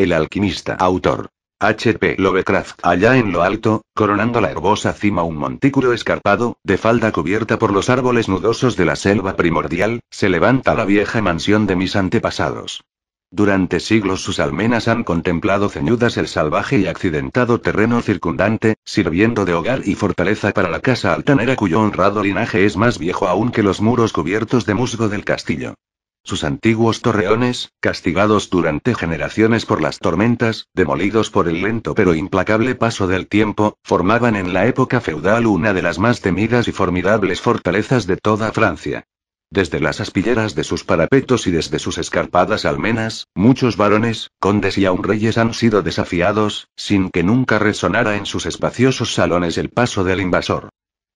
El alquimista. Autor. H.P. Lovecraft. Allá en lo alto, coronando la herbosa cima un montículo escarpado, de falda cubierta por los árboles nudosos de la selva primordial, se levanta la vieja mansión de mis antepasados. Durante siglos sus almenas han contemplado ceñudas el salvaje y accidentado terreno circundante, sirviendo de hogar y fortaleza para la casa altanera cuyo honrado linaje es más viejo aún que los muros cubiertos de musgo del castillo. Sus antiguos torreones, castigados durante generaciones por las tormentas, demolidos por el lento pero implacable paso del tiempo, formaban en la época feudal una de las más temidas y formidables fortalezas de toda Francia. Desde las aspilleras de sus parapetos y desde sus escarpadas almenas, muchos varones, condes y aun reyes han sido desafiados, sin que nunca resonara en sus espaciosos salones el paso del invasor.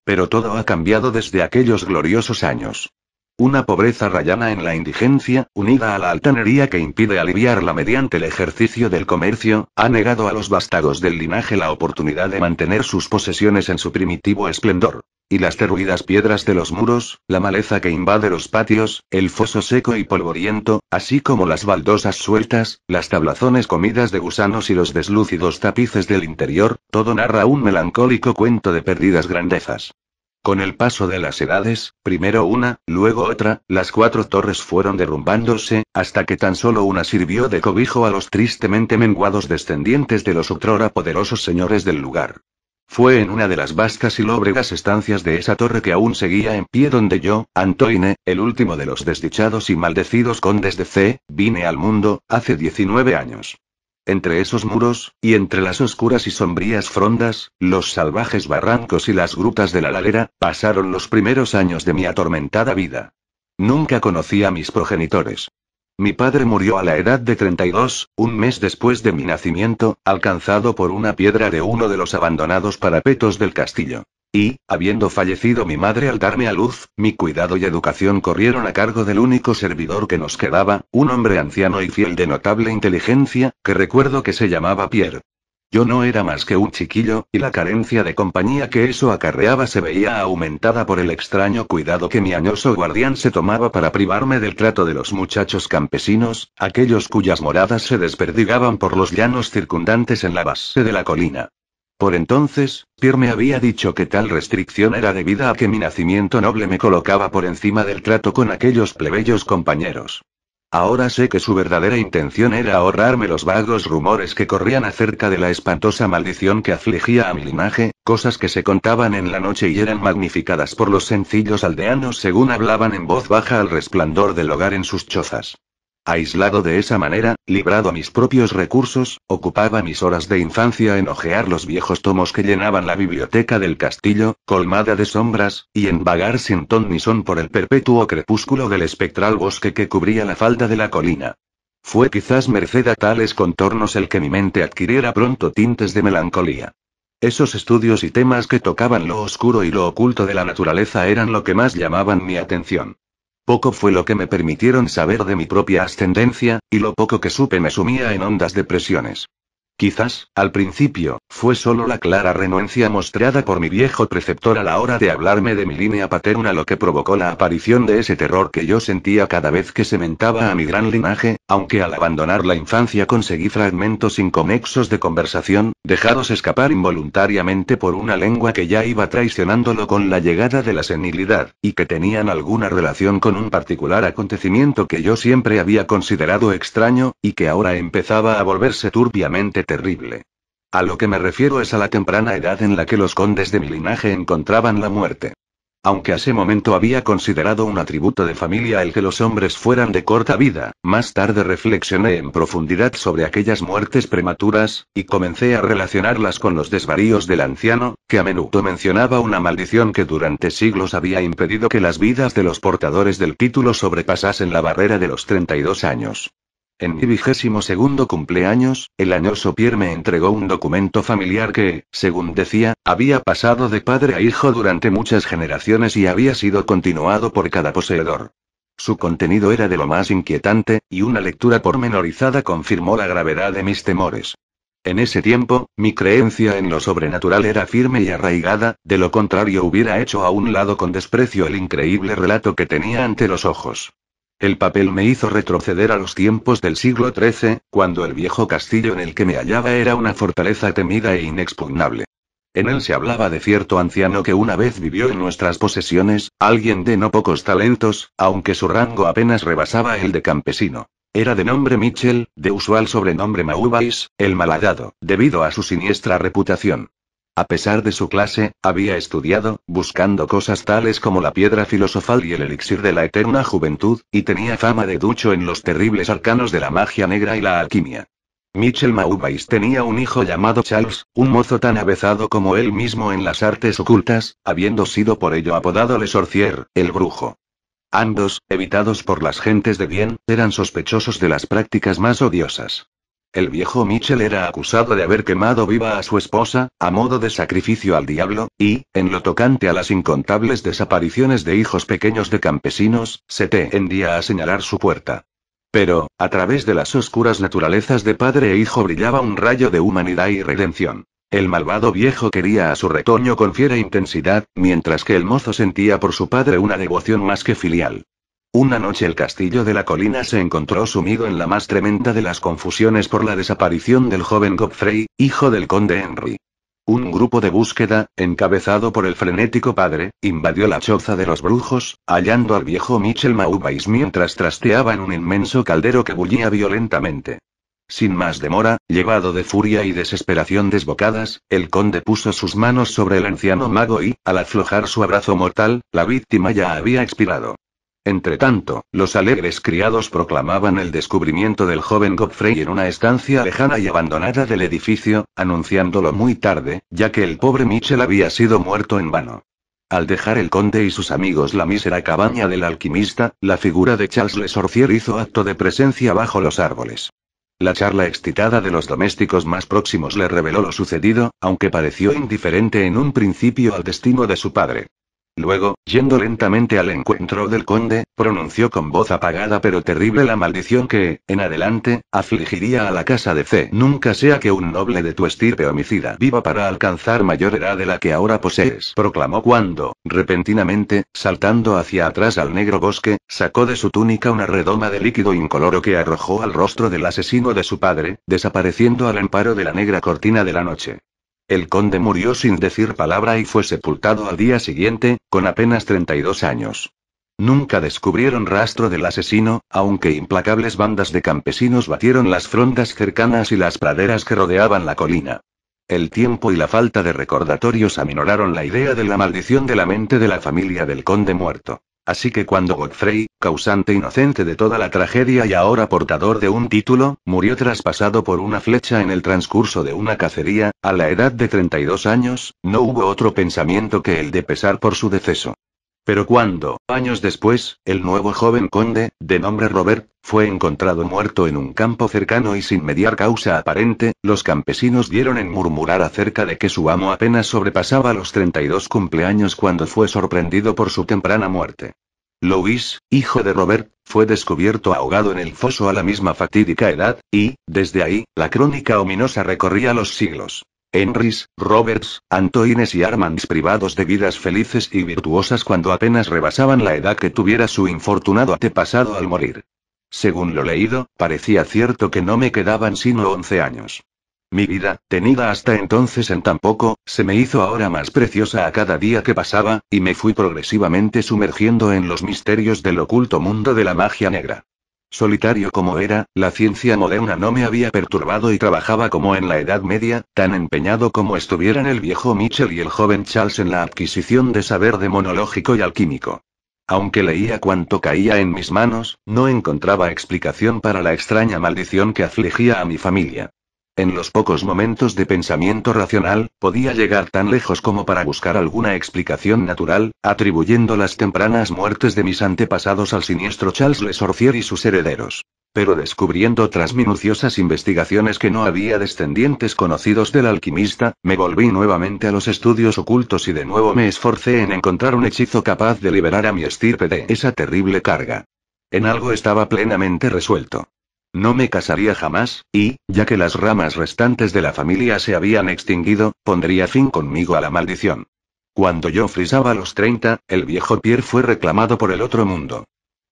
Pero todo ha cambiado desde aquellos gloriosos años. Una pobreza rayana en la indigencia, unida a la altanería que impide aliviarla mediante el ejercicio del comercio, ha negado a los vástagos del linaje la oportunidad de mantener sus posesiones en su primitivo esplendor. Y las derruidas piedras de los muros, la maleza que invade los patios, el foso seco y polvoriento, así como las baldosas sueltas, las tablazones comidas de gusanos y los deslúcidos tapices del interior, todo narra un melancólico cuento de perdidas grandezas. Con el paso de las edades, primero una, luego otra, las 4 torres fueron derrumbándose, hasta que tan solo una sirvió de cobijo a los tristemente menguados descendientes de los otrora poderosos señores del lugar. Fue en una de las vastas y lóbregas estancias de esa torre que aún seguía en pie donde yo, Antoine, el último de los desdichados y maldecidos condes de C, vine al mundo, hace 19 años. Entre esos muros, y entre las oscuras y sombrías frondas, los salvajes barrancos y las grutas de la ladera, pasaron los primeros años de mi atormentada vida. Nunca conocí a mis progenitores. Mi padre murió a la edad de 32, un mes después de mi nacimiento, alcanzado por una piedra de uno de los abandonados parapetos del castillo. Y, habiendo fallecido mi madre al darme a luz, mi cuidado y educación corrieron a cargo del único servidor que nos quedaba, un hombre anciano y fiel de notable inteligencia, que recuerdo que se llamaba Pierre. Yo no era más que un chiquillo, y la carencia de compañía que eso acarreaba se veía aumentada por el extraño cuidado que mi añoso guardián se tomaba para privarme del trato de los muchachos campesinos, aquellos cuyas moradas se desperdigaban por los llanos circundantes en la base de la colina. Por entonces, Pierre me había dicho que tal restricción era debida a que mi nacimiento noble me colocaba por encima del trato con aquellos plebeyos compañeros. Ahora sé que su verdadera intención era ahorrarme los vagos rumores que corrían acerca de la espantosa maldición que afligía a mi linaje, cosas que se contaban en la noche y eran magnificadas por los sencillos aldeanos según hablaban en voz baja al resplandor del hogar en sus chozas. Aislado de esa manera, librado a mis propios recursos, ocupaba mis horas de infancia en hojear los viejos tomos que llenaban la biblioteca del castillo, colmada de sombras, y en vagar sin ton ni son por el perpetuo crepúsculo del espectral bosque que cubría la falda de la colina. Fue quizás merced a tales contornos el que mi mente adquiriera pronto tintes de melancolía. Esos estudios y temas que tocaban lo oscuro y lo oculto de la naturaleza eran lo que más llamaban mi atención. Poco fue lo que me permitieron saber de mi propia ascendencia, y lo poco que supe me sumía en hondas depresiones. Quizás, al principio, fue solo la clara renuencia mostrada por mi viejo preceptor a la hora de hablarme de mi línea paterna lo que provocó la aparición de ese terror que yo sentía cada vez que se mentaba a mi gran linaje, aunque al abandonar la infancia conseguí fragmentos inconexos de conversación, dejados escapar involuntariamente por una lengua que ya iba traicionándolo con la llegada de la senilidad, y que tenían alguna relación con un particular acontecimiento que yo siempre había considerado extraño, y que ahora empezaba a volverse turbiamente terrible. A lo que me refiero es a la temprana edad en la que los condes de mi linaje encontraban la muerte. Aunque a ese momento había considerado un atributo de familia el que los hombres fueran de corta vida, más tarde reflexioné en profundidad sobre aquellas muertes prematuras, y comencé a relacionarlas con los desvaríos del anciano, que a menudo mencionaba una maldición que durante siglos había impedido que las vidas de los portadores del título sobrepasasen la barrera de los 32 años. En mi 22º cumpleaños, el añoso Pierre me entregó un documento familiar que, según decía, había pasado de padre a hijo durante muchas generaciones y había sido continuado por cada poseedor. Su contenido era de lo más inquietante, y una lectura pormenorizada confirmó la gravedad de mis temores. En ese tiempo, mi creencia en lo sobrenatural era firme y arraigada, de lo contrario hubiera hecho a un lado con desprecio el increíble relato que tenía ante los ojos. El papel me hizo retroceder a los tiempos del siglo XIII, cuando el viejo castillo en el que me hallaba era una fortaleza temida e inexpugnable. En él se hablaba de cierto anciano que una vez vivió en nuestras posesiones, alguien de no pocos talentos, aunque su rango apenas rebasaba el de campesino. Era de nombre Mitchell, de usual sobrenombre Maubais, el malhadado, debido a su siniestra reputación. A pesar de su clase, había estudiado, buscando cosas tales como la piedra filosofal y el elixir de la eterna juventud, y tenía fama de ducho en los terribles arcanos de la magia negra y la alquimia. Mitchell Maubais tenía un hijo llamado Charles, un mozo tan avezado como él mismo en las artes ocultas, habiendo sido por ello apodado Le Sorcier, el brujo. Ambos, evitados por las gentes de bien, eran sospechosos de las prácticas más odiosas. El viejo Mitchell era acusado de haber quemado viva a su esposa, a modo de sacrificio al diablo, y, en lo tocante a las incontables desapariciones de hijos pequeños de campesinos, se tendía a señalar su puerta. Pero, a través de las oscuras naturalezas de padre e hijo brillaba un rayo de humanidad y redención. El malvado viejo quería a su retoño con fiera intensidad, mientras que el mozo sentía por su padre una devoción más que filial. Una noche el castillo de la colina se encontró sumido en la más tremenda de las confusiones por la desaparición del joven Godfrey, hijo del conde Henry. Un grupo de búsqueda, encabezado por el frenético padre, invadió la choza de los brujos, hallando al viejo Mitchell Maubais mientras trasteaba en un inmenso caldero que bullía violentamente. Sin más demora, llevado de furia y desesperación desbocadas, el conde puso sus manos sobre el anciano mago y, al aflojar su abrazo mortal, la víctima ya había expirado. Entretanto, los alegres criados proclamaban el descubrimiento del joven Godfrey en una estancia lejana y abandonada del edificio, anunciándolo muy tarde, ya que el pobre Mitchell había sido muerto en vano. Al dejar el conde y sus amigos la mísera cabaña del alquimista, la figura de Charles Le Sorcier hizo acto de presencia bajo los árboles. La charla excitada de los domésticos más próximos le reveló lo sucedido, aunque pareció indiferente en un principio al destino de su padre. Luego, yendo lentamente al encuentro del conde, pronunció con voz apagada pero terrible la maldición que, en adelante, afligiría a la casa de C. Nunca sea que un noble de tu estirpe homicida viva para alcanzar mayor edad de la que ahora posees, proclamó cuando, repentinamente, saltando hacia atrás al negro bosque, sacó de su túnica una redoma de líquido incoloro que arrojó al rostro del asesino de su padre, desapareciendo al amparo de la negra cortina de la noche. El conde murió sin decir palabra y fue sepultado al día siguiente, con apenas 32 años. Nunca descubrieron rastro del asesino, aunque implacables bandas de campesinos batieron las frondas cercanas y las praderas que rodeaban la colina. El tiempo y la falta de recordatorios aminoraron la idea de la maldición de la mente de la familia del conde muerto. Así que cuando Godfrey, causante inocente de toda la tragedia y ahora portador de un título, murió traspasado por una flecha en el transcurso de una cacería, a la edad de 32 años, no hubo otro pensamiento que el de pesar por su deceso. Pero cuando, años después, el nuevo joven conde, de nombre Robert, fue encontrado muerto en un campo cercano y sin mediar causa aparente, los campesinos dieron en murmurar acerca de que su amo apenas sobrepasaba los 32 cumpleaños cuando fue sorprendido por su temprana muerte. Louis, hijo de Robert, fue descubierto ahogado en el foso a la misma fatídica edad, y, desde ahí, la crónica ominosa recorría los siglos. Henrys, Roberts, Antoines y Armands privados de vidas felices y virtuosas cuando apenas rebasaban la edad que tuviera su infortunado antepasado al morir. Según lo leído, parecía cierto que no me quedaban sino 11 años. Mi vida, tenida hasta entonces en tan poco, se me hizo ahora más preciosa a cada día que pasaba, y me fui progresivamente sumergiendo en los misterios del oculto mundo de la magia negra. Solitario como era, la ciencia moderna no me había perturbado y trabajaba como en la Edad Media, tan empeñado como estuvieran el viejo Mitchell y el joven Charles en la adquisición de saber demonológico y alquímico. Aunque leía cuanto caía en mis manos, no encontraba explicación para la extraña maldición que afligía a mi familia. En los pocos momentos de pensamiento racional, podía llegar tan lejos como para buscar alguna explicación natural, atribuyendo las tempranas muertes de mis antepasados al siniestro Charles Le Sorcier y sus herederos. Pero descubriendo tras minuciosas investigaciones que no había descendientes conocidos del alquimista, me volví nuevamente a los estudios ocultos y de nuevo me esforcé en encontrar un hechizo capaz de liberar a mi estirpe de esa terrible carga. En algo estaba plenamente resuelto. No me casaría jamás, y, ya que las ramas restantes de la familia se habían extinguido, pondría fin conmigo a la maldición. Cuando yo frisaba los 30, el viejo Pierre fue reclamado por el otro mundo.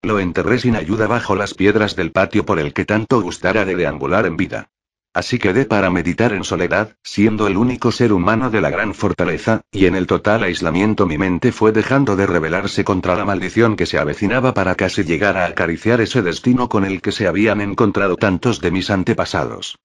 Lo enterré sin ayuda bajo las piedras del patio por el que tanto gustara de deambular en vida. Así quedé para meditar en soledad, siendo el único ser humano de la gran fortaleza, y en el total aislamiento mi mente fue dejando de rebelarse contra la maldición que se avecinaba para casi llegar a acariciar ese destino con el que se habían encontrado tantos de mis antepasados.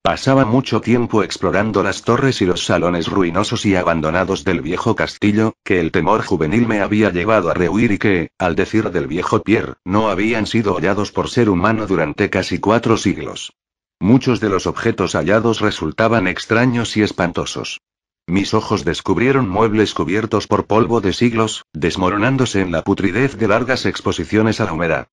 Pasaba mucho tiempo explorando las torres y los salones ruinosos y abandonados del viejo castillo, que el temor juvenil me había llevado a rehuir y que, al decir del viejo Pierre, no habían sido hollados por ser humano durante casi 4 siglos. Muchos de los objetos hallados resultaban extraños y espantosos. Mis ojos descubrieron muebles cubiertos por polvo de siglos, desmoronándose en la putridez de largas exposiciones a la humedad.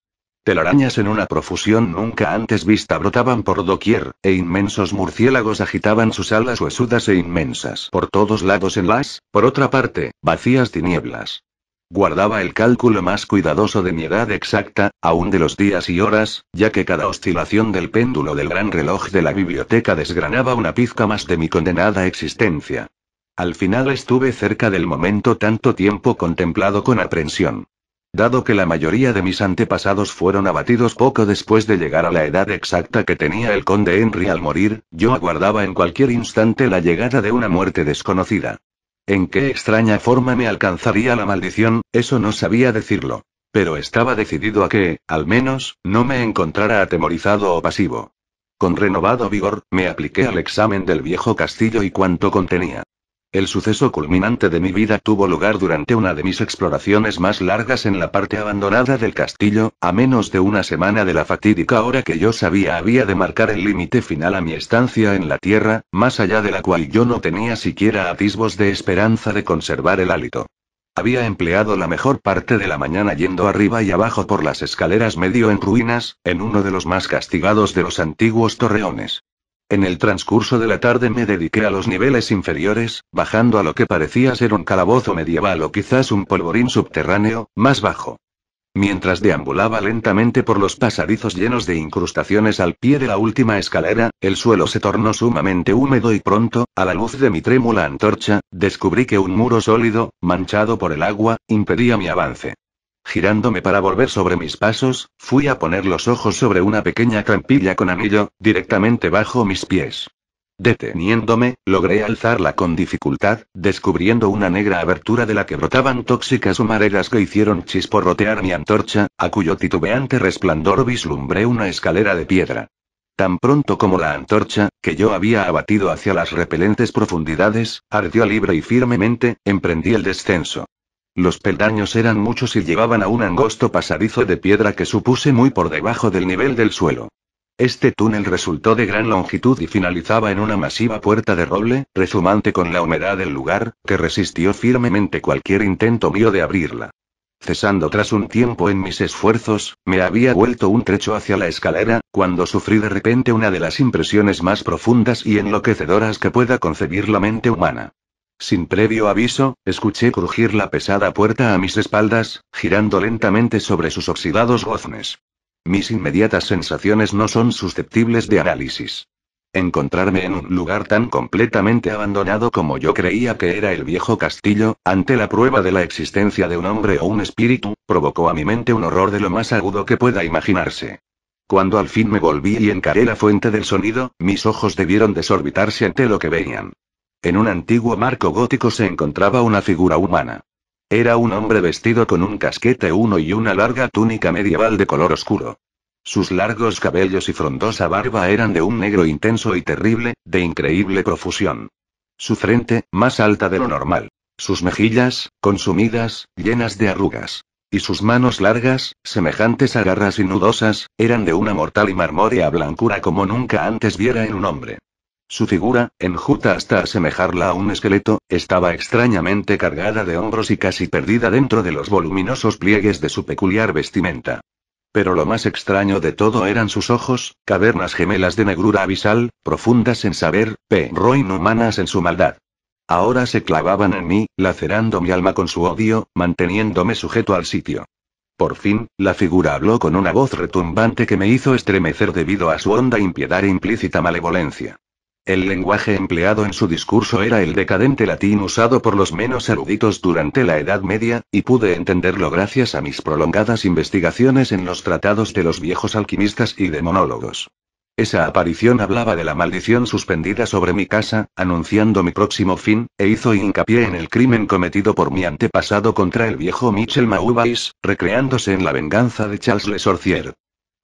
Telarañas en una profusión nunca antes vista brotaban por doquier, e inmensos murciélagos agitaban sus alas huesudas e inmensas por todos lados en las, por otra parte, vacías tinieblas. Guardaba el cálculo más cuidadoso de mi edad exacta, aún de los días y horas, ya que cada oscilación del péndulo del gran reloj de la biblioteca desgranaba una pizca más de mi condenada existencia. Al final estuve cerca del momento tanto tiempo contemplado con aprensión. Dado que la mayoría de mis antepasados fueron abatidos poco después de llegar a la edad exacta que tenía el conde Henry al morir, yo aguardaba en cualquier instante la llegada de una muerte desconocida. En qué extraña forma me alcanzaría la maldición, eso no sabía decirlo. Pero estaba decidido a que, al menos, no me encontrara atemorizado o pasivo. Con renovado vigor, me apliqué al examen del viejo castillo y cuanto contenía. El suceso culminante de mi vida tuvo lugar durante una de mis exploraciones más largas en la parte abandonada del castillo, a menos de una semana de la fatídica hora que yo sabía había de marcar el límite final a mi estancia en la tierra, más allá de la cual yo no tenía siquiera atisbos de esperanza de conservar el hálito. Había empleado la mejor parte de la mañana yendo arriba y abajo por las escaleras medio en ruinas, en uno de los más castigados de los antiguos torreones. En el transcurso de la tarde me dediqué a los niveles inferiores, bajando a lo que parecía ser un calabozo medieval o quizás un polvorín subterráneo, más bajo. Mientras deambulaba lentamente por los pasadizos llenos de incrustaciones al pie de la última escalera, el suelo se tornó sumamente húmedo y pronto, a la luz de mi trémula antorcha, descubrí que un muro sólido, manchado por el agua, impedía mi avance. Girándome para volver sobre mis pasos, fui a poner los ojos sobre una pequeña trampilla con anillo, directamente bajo mis pies. Deteniéndome, logré alzarla con dificultad, descubriendo una negra abertura de la que brotaban tóxicas humaredas que hicieron chisporrotear mi antorcha, a cuyo titubeante resplandor vislumbré una escalera de piedra. Tan pronto como la antorcha, que yo había abatido hacia las repelentes profundidades, ardió libre y firmemente, emprendí el descenso. Los peldaños eran muchos y llevaban a un angosto pasadizo de piedra que supuse muy por debajo del nivel del suelo. Este túnel resultó de gran longitud y finalizaba en una masiva puerta de roble, rezumante con la humedad del lugar, que resistió firmemente cualquier intento mío de abrirla. Cesando tras un tiempo en mis esfuerzos, me había vuelto un trecho hacia la escalera, cuando sufrí de repente una de las impresiones más profundas y enloquecedoras que pueda concebir la mente humana. Sin previo aviso, escuché crujir la pesada puerta a mis espaldas, girando lentamente sobre sus oxidados goznes. Mis inmediatas sensaciones no son susceptibles de análisis. Encontrarme en un lugar tan completamente abandonado como yo creía que era el viejo castillo, ante la prueba de la existencia de un hombre o un espíritu, provocó a mi mente un horror de lo más agudo que pueda imaginarse. Cuando al fin me volví y encaré la fuente del sonido, mis ojos debieron desorbitarse ante lo que veían. En un antiguo marco gótico se encontraba una figura humana. Era un hombre vestido con un casquete y una larga túnica medieval de color oscuro. Sus largos cabellos y frondosa barba eran de un negro intenso y terrible, de increíble profusión. Su frente, más alta de lo normal. Sus mejillas, consumidas, llenas de arrugas. Y sus manos largas, semejantes a garras y nudosas, eran de una mortal y marmórea blancura como nunca antes viera en un hombre. Su figura, enjuta hasta asemejarla a un esqueleto, estaba extrañamente cargada de hombros y casi perdida dentro de los voluminosos pliegues de su peculiar vestimenta. Pero lo más extraño de todo eran sus ojos, cavernas gemelas de negrura abisal, profundas en saber, pero inhumanas en su maldad. Ahora se clavaban en mí, lacerando mi alma con su odio, manteniéndome sujeto al sitio. Por fin, la figura habló con una voz retumbante que me hizo estremecer debido a su honda impiedad e implícita malevolencia. El lenguaje empleado en su discurso era el decadente latín usado por los menos eruditos durante la Edad Media, y pude entenderlo gracias a mis prolongadas investigaciones en los tratados de los viejos alquimistas y demonólogos. Esa aparición hablaba de la maldición suspendida sobre mi casa, anunciando mi próximo fin, e hizo hincapié en el crimen cometido por mi antepasado contra el viejo Michel Maubais, recreándose en la venganza de Charles Le Sorcier.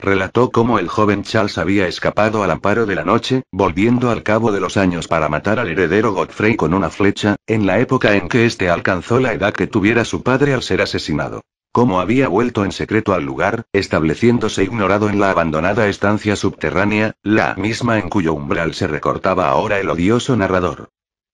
Relató cómo el joven Charles había escapado al amparo de la noche, volviendo al cabo de los años para matar al heredero Godfrey con una flecha, en la época en que éste alcanzó la edad que tuviera su padre al ser asesinado. Cómo había vuelto en secreto al lugar, estableciéndose ignorado en la abandonada estancia subterránea, la misma en cuyo umbral se recortaba ahora el odioso narrador.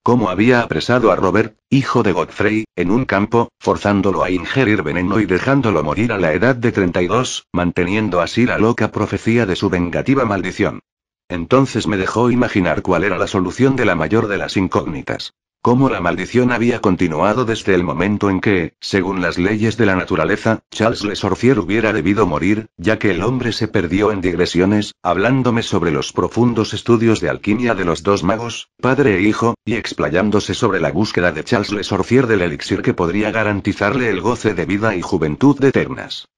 Cómo había apresado a Robert, hijo de Godfrey, en un campo, forzándolo a ingerir veneno y dejándolo morir a la edad de 32, manteniendo así la loca profecía de su vengativa maldición. Entonces me dejó imaginar cuál era la solución de la mayor de las incógnitas. Cómo la maldición había continuado desde el momento en que, según las leyes de la naturaleza, Charles Le Sorcier hubiera debido morir, ya que el hombre se perdió en digresiones, hablándome sobre los profundos estudios de alquimia de los dos magos, padre e hijo, y explayándose sobre la búsqueda de Charles Le Sorcier del elixir que podría garantizarle el goce de vida y juventud eternas.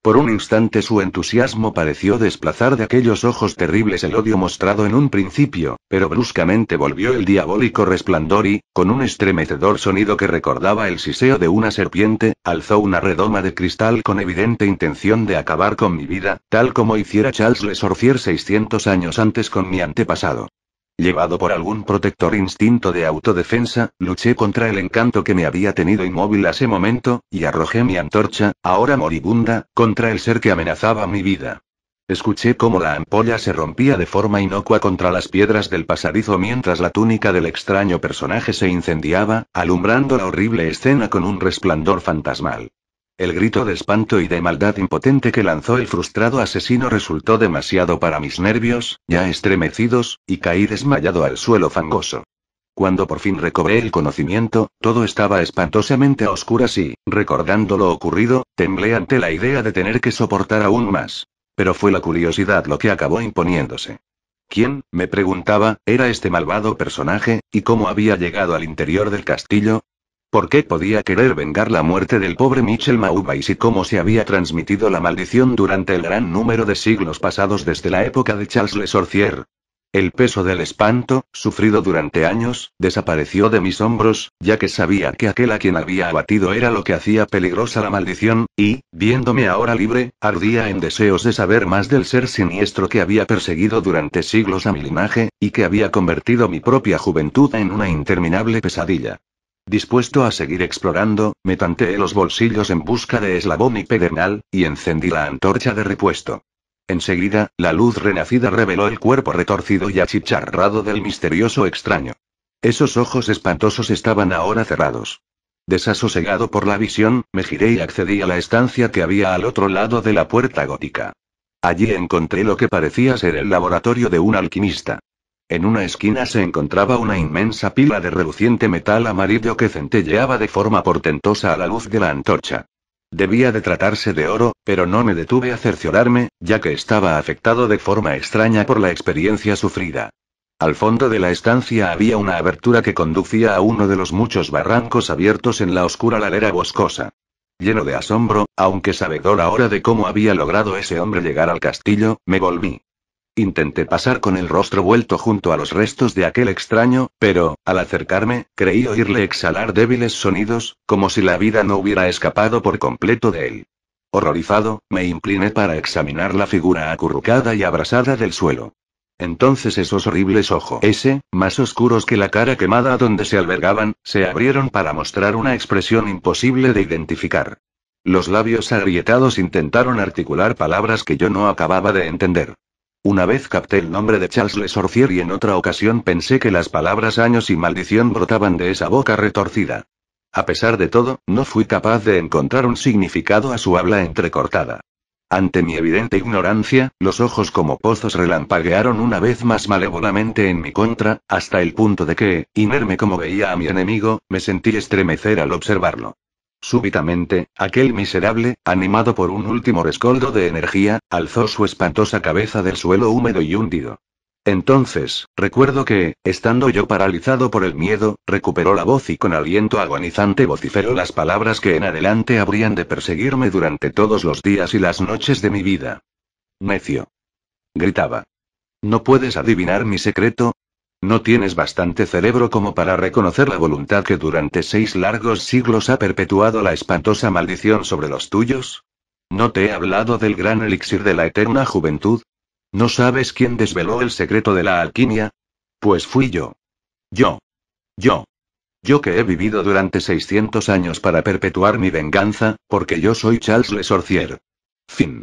Por un instante su entusiasmo pareció desplazar de aquellos ojos terribles el odio mostrado en un principio, pero bruscamente volvió el diabólico resplandor y, con un estremecedor sonido que recordaba el siseo de una serpiente, alzó una redoma de cristal con evidente intención de acabar con mi vida, tal como hiciera Charles Le Sorcier 600 años antes con mi antepasado. Llevado por algún protector instinto de autodefensa, luché contra el encanto que me había tenido inmóvil ese momento, y arrojé mi antorcha, ahora moribunda, contra el ser que amenazaba mi vida. Escuché cómo la ampolla se rompía de forma inocua contra las piedras del pasadizo mientras la túnica del extraño personaje se incendiaba, alumbrando la horrible escena con un resplandor fantasmal. El grito de espanto y de maldad impotente que lanzó el frustrado asesino resultó demasiado para mis nervios, ya estremecidos, y caí desmayado al suelo fangoso. Cuando por fin recobré el conocimiento, todo estaba espantosamente a oscuras y, recordando lo ocurrido, temblé ante la idea de tener que soportar aún más. Pero fue la curiosidad lo que acabó imponiéndose. ¿Quién, me preguntaba, era este malvado personaje, y cómo había llegado al interior del castillo? ¿Por qué podía querer vengar la muerte del pobre Michel Maubais y cómo se había transmitido la maldición durante el gran número de siglos pasados desde la época de Charles Le Sorcier? El peso del espanto, sufrido durante años, desapareció de mis hombros, ya que sabía que aquel a quien había abatido era lo que hacía peligrosa la maldición, y, viéndome ahora libre, ardía en deseos de saber más del ser siniestro que había perseguido durante siglos a mi linaje, y que había convertido mi propia juventud en una interminable pesadilla. Dispuesto a seguir explorando, me tanteé los bolsillos en busca de eslabón y pedernal, y encendí la antorcha de repuesto. Enseguida, la luz renacida reveló el cuerpo retorcido y achicharrado del misterioso extraño. Esos ojos espantosos estaban ahora cerrados. Desasosegado por la visión, me giré y accedí a la estancia que había al otro lado de la puerta gótica. Allí encontré lo que parecía ser el laboratorio de un alquimista. En una esquina se encontraba una inmensa pila de reluciente metal amarillo que centelleaba de forma portentosa a la luz de la antorcha. Debía de tratarse de oro, pero no me detuve a cerciorarme, ya que estaba afectado de forma extraña por la experiencia sufrida. Al fondo de la estancia había una abertura que conducía a uno de los muchos barrancos abiertos en la oscura ladera boscosa. Lleno de asombro, aunque sabedor ahora de cómo había logrado ese hombre llegar al castillo, me volví. Intenté pasar con el rostro vuelto junto a los restos de aquel extraño, pero, al acercarme, creí oírle exhalar débiles sonidos, como si la vida no hubiera escapado por completo de él. Horrorizado, me incliné para examinar la figura acurrucada y abrasada del suelo. Entonces esos horribles ojos, más oscuros que la cara quemada donde se albergaban, se abrieron para mostrar una expresión imposible de identificar. Los labios agrietados intentaron articular palabras que yo no acababa de entender. Una vez capté el nombre de Charles Le Sorcier y en otra ocasión pensé que las palabras años y maldición brotaban de esa boca retorcida. A pesar de todo, no fui capaz de encontrar un significado a su habla entrecortada. Ante mi evidente ignorancia, los ojos como pozos relampaguearon una vez más malévolamente en mi contra, hasta el punto de que, inerme como veía a mi enemigo, me sentí estremecer al observarlo. Súbitamente, aquel miserable, animado por un último rescoldo de energía, alzó su espantosa cabeza del suelo húmedo y hundido. Entonces, recuerdo que, estando yo paralizado por el miedo, recuperó la voz y con aliento agonizante vociferó las palabras que en adelante habrían de perseguirme durante todos los días y las noches de mi vida. Necio. Gritaba. ¿No puedes adivinar mi secreto? ¿No tienes bastante cerebro como para reconocer la voluntad que durante 6 largos siglos ha perpetuado la espantosa maldición sobre los tuyos? ¿No te he hablado del gran elixir de la eterna juventud? ¿No sabes quién desveló el secreto de la alquimia? Pues fui yo. Yo. Yo. Yo que he vivido durante 600 años para perpetuar mi venganza, porque yo soy Charles Le Sorcier. Fin.